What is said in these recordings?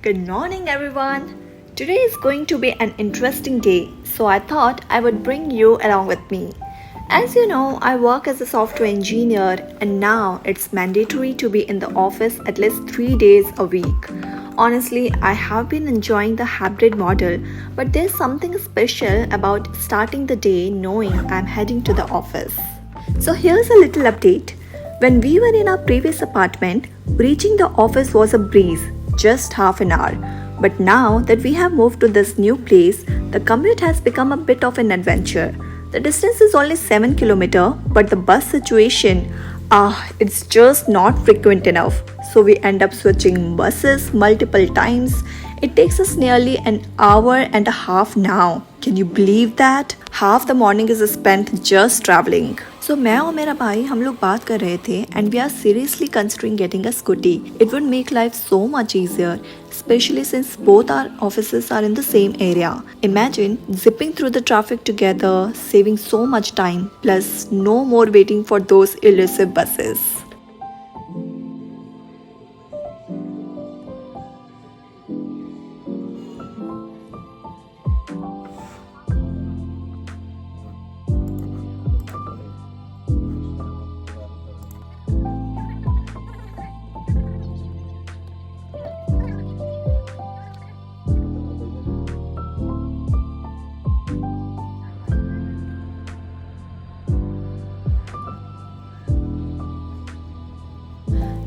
Good morning, everyone. Today is going to be an interesting day, so I thought I would bring you along with me. As you know, I work as a software engineer, and now it's mandatory to be in the office at least 3 days a week. Honestly, I have been enjoying the hybrid model, but there's something special about starting the day knowing I'm heading to the office. So here's a little update. When we were in our previous apartment, reaching the office was a breeze, just half an hour. But now that we have moved to this new place, the commute has become a bit of an adventure. The distance is only 7 km, but the bus situation, it's just not frequent enough. So we end up switching buses multiple times. It takes us nearly an hour and a half now. Can you believe that? Half the morning is spent just traveling. So मैं और मेरा भाई हम लोग बात कर रहे थे and we are seriously considering getting a scooty. It would make life so much easier, especially since both our offices are in the same area. Imagine zipping through the traffic together, saving so much time, plus no more waiting for those elusive buses.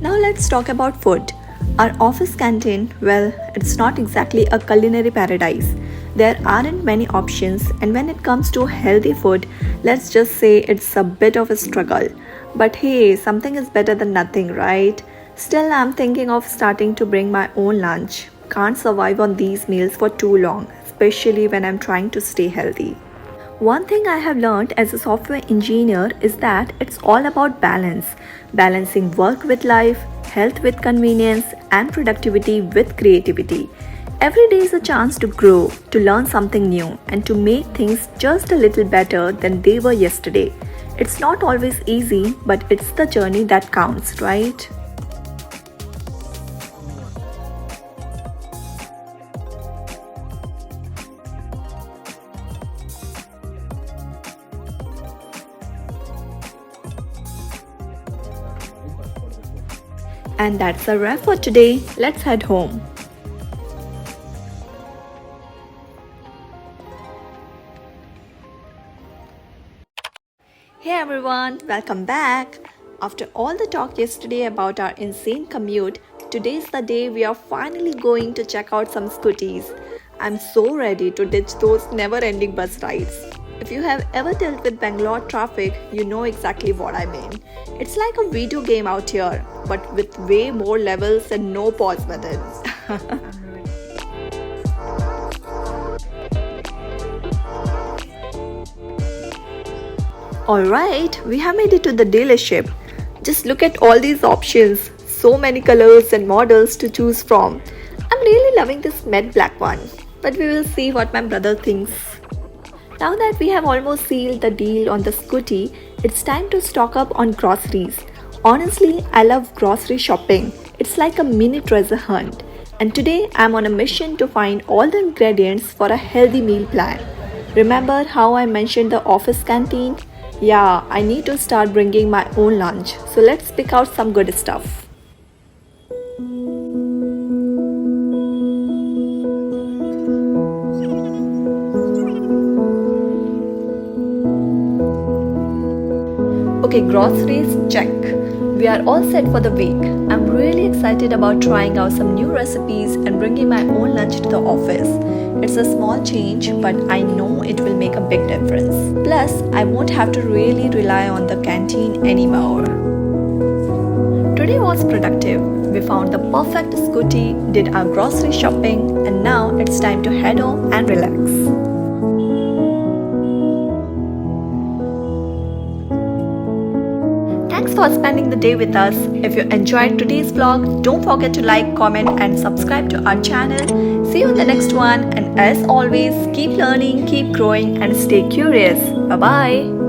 Now let's talk about food. Our office canteen, well, it's not exactly a culinary paradise. There aren't many options, and when it comes to healthy food, let's just say it's a bit of a struggle. But hey, something is better than nothing, right? Still, I'm thinking of starting to bring my own lunch. Can't survive on these meals for too long, especially when I'm trying to stay healthy. One thing I have learned as a software engineer is that it's all about balance. Balancing work with life, health with convenience, and productivity with creativity. Every day is a chance to grow, to learn something new, and to make things just a little better than they were yesterday. It's not always easy, but it's the journey that counts, right? And that's a wrap for today. Let's head home. Hey everyone, welcome back. After all the talk yesterday about our insane commute, today's the day we are finally going to check out some scooties. I'm so ready to ditch those never-ending bus rides. If you have ever dealt with Bangalore traffic, you know exactly what I mean. It's like a video game out here, but with way more levels and no pause buttons. Alright, we have made it to the dealership. Just look at all these options. So many colors and models to choose from. I'm really loving this matte black one, but we will see what my brother thinks. Now that we have almost sealed the deal on the scooty, it's time to stock up on groceries. Honestly, I love grocery shopping. It's like a mini treasure hunt. And today, I'm on a mission to find all the ingredients for a healthy meal plan. Remember how I mentioned the office canteen? Yeah, I need to start bringing my own lunch. So let's pick out some good stuff. Okay, groceries, check. We are all set for the week. I'm really excited about trying out some new recipes and bringing my own lunch to the office. It's a small change, but I know it will make a big difference. Plus, I won't have to really rely on the canteen anymore. Today was productive. We found the perfect scooty, did our grocery shopping, and now it's time to head home and relax. Thanks for spending the day with us. If you enjoyed today's vlog, don't forget to like, comment and subscribe to our channel. See you in the next one, and as always, keep learning, keep growing and stay curious. Bye-bye.